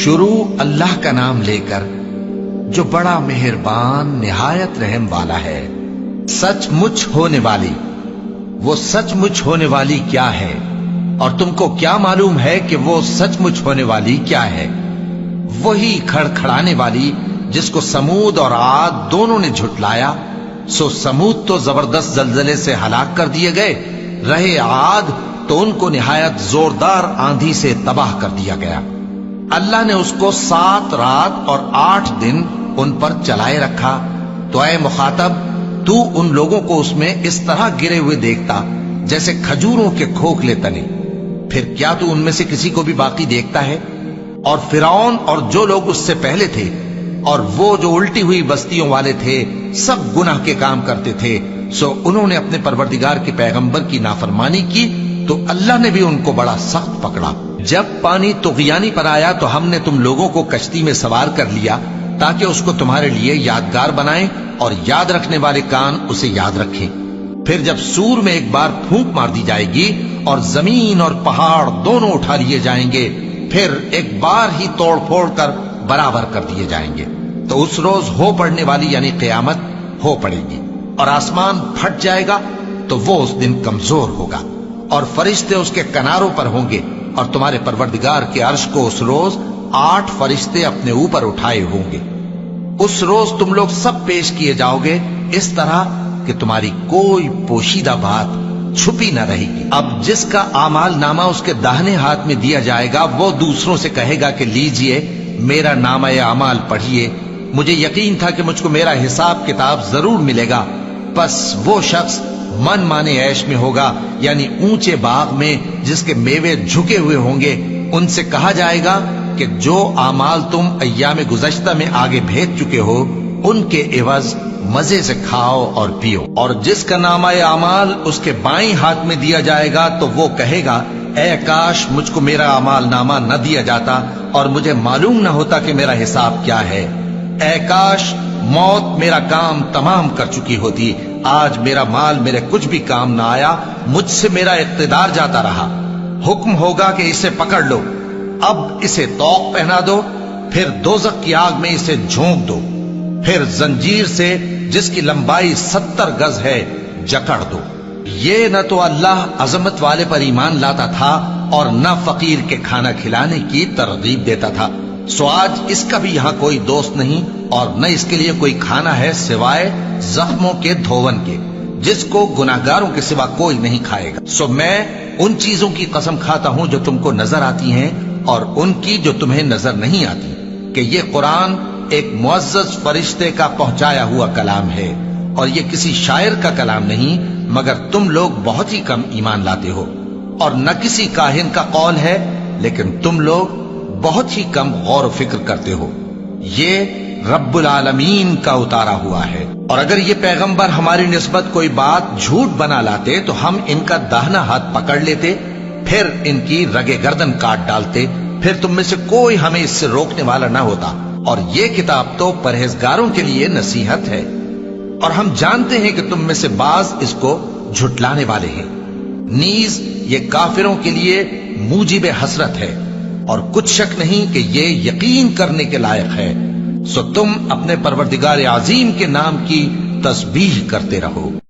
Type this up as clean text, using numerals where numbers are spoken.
شروع اللہ کا نام لے کر جو بڑا مہربان نہایت رحم والا ہے۔ سچ مچ ہونے والی، وہ سچ مچ ہونے والی کیا ہے؟ اور تم کو کیا معلوم ہے کہ وہ سچ مچ ہونے والی کیا ہے؟ وہی کھڑکھڑانے والی جس کو سمود اور عاد دونوں نے جھٹلایا۔ سو سمود تو زبردست زلزلے سے ہلاک کر دیے گئے، رہے عاد تو ان کو نہایت زوردار آندھی سے تباہ کر دیا گیا۔ اللہ نے اس کو 7 رات اور 8 دن ان پر چلائے رکھا۔ تو اے مخاطب، تو ان لوگوں کو اس میں اس طرح گرے ہوئے دیکھتا جیسے کھجوروں کے کھوکھلے تنے، پھر کیا تو ان میں سے کسی کو بھی باقی دیکھتا ہے؟ اور فرعون اور جو لوگ اس سے پہلے تھے اور وہ جو الٹی ہوئی بستیوں والے تھے سب گناہ کے کام کرتے تھے، سو انہوں نے اپنے پروردگار کے پیغمبر کی نافرمانی کی تو اللہ نے بھی ان کو بڑا سخت پکڑا۔ جب پانی طغیانی پر آیا تو ہم نے تم لوگوں کو کشتی میں سوار کر لیا تاکہ اس کو تمہارے لیے یادگار بنائیں اور یاد رکھنے والے کان اسے یاد رکھیں۔ پھر جب سور میں ایک بار پھونک مار دی جائے گی اور زمین اور پہاڑ دونوں اٹھا لیے جائیں گے، پھر ایک بار ہی توڑ پھوڑ کر برابر کر دیے جائیں گے، تو اس روز ہو پڑنے والی یعنی قیامت ہو پڑے گی، اور آسمان پھٹ جائے گا تو وہ اس دن کمزور ہوگا، اور فرشتے اس کے کناروں پر ہوں گے، اور تمہارے پروردگار کے عرش کو اس روز 8 فرشتے اپنے اوپر اٹھائے ہوں گے۔ اس روز تم لوگ سب پیش کیے جاؤ گے اس طرح کہ تمہاری کوئی پوشیدہ بات چھپی نہ رہے گی۔ اب جس کا اعمال نامہ اس کے داہنے ہاتھ میں دیا جائے گا وہ دوسروں سے کہے گا کہ لیجئے میرا نامہ اعمال پڑھیے، مجھے یقین تھا کہ مجھ کو میرا حساب کتاب ضرور ملے گا۔ پس وہ شخص من مانے عیش میں ہوگا، یعنی اونچے باغ میں جس کے میوے جھکے ہوئے ہوں گے۔ ان سے کہا جائے گا کہ جو اعمال تم ایام گزشتہ میں آگے بھیج چکے ہو ان کے عوض مزے سے کھاؤ اور پیو۔ اور جس کا نامہ اعمال اس کے بائیں ہاتھ میں دیا جائے گا تو وہ کہے گا اے کاش مجھ کو میرا اعمال نامہ نہ دیا جاتا اور مجھے معلوم نہ ہوتا کہ میرا حساب کیا ہے۔ اے کاش موت میرا کام تمام کر چکی ہوتی، آج میرا مال میرے کچھ بھی کام نہ آیا، مجھ سے میرا اقتدار جاتا رہا۔ حکم ہوگا کہ اسے پکڑ لو، اب اسے طوق پہنا دو، پھر دوزخ کی آگ میں اسے جھونک دو، پھر زنجیر سے جس کی لمبائی 70 گز ہے جکڑ دو۔ یہ نہ تو اللہ عظمت والے پر ایمان لاتا تھا اور نہ فقیر کے کھانا کھلانے کی ترغیب دیتا تھا، سو آج اس کا بھی یہاں کوئی دوست نہیں اور نہ اس کے لیے کوئی کھانا ہے سوائے زخموں کے دھون کے، جس کو گناہگاروں کے سوا کوئی نہیں کھائے گا۔ سو میں ان چیزوں کی قسم کھاتا ہوں جو تم کو نظر آتی ہیں اور ان کی جو تمہیں نظر نہیں آتی، کہ یہ قرآن ایک معزز فرشتے کا پہنچایا ہوا کلام ہے اور یہ کسی شاعر کا کلام نہیں، مگر تم لوگ بہت ہی کم ایمان لاتے ہو، اور نہ کسی کاہن کا قول ہے لیکن تم لوگ بہت ہی کم غور و فکر کرتے ہو۔ یہ رب العالمین کا اتارا ہوا ہے، اور اگر یہ پیغمبر ہماری نسبت کوئی بات جھوٹ بنا لاتے تو ہم ان کا داہنا ہاتھ پکڑ لیتے، پھر ان کی رگے گردن کاٹ ڈالتے، پھر تم میں سے کوئی ہمیں اس سے روکنے والا نہ ہوتا۔ اور یہ کتاب تو پرہیزگاروں کے لیے نصیحت ہے، اور ہم جانتے ہیں کہ تم میں سے بعض اس کو جھٹلانے والے ہیں، نیز یہ کافروں کے لیے موجب حسرت ہے، اور کچھ شک نہیں کہ یہ یقین کرنے کے لائق ہے۔ سو تم اپنے پروردگار عظیم کے نام کی تسبیح کرتے رہو۔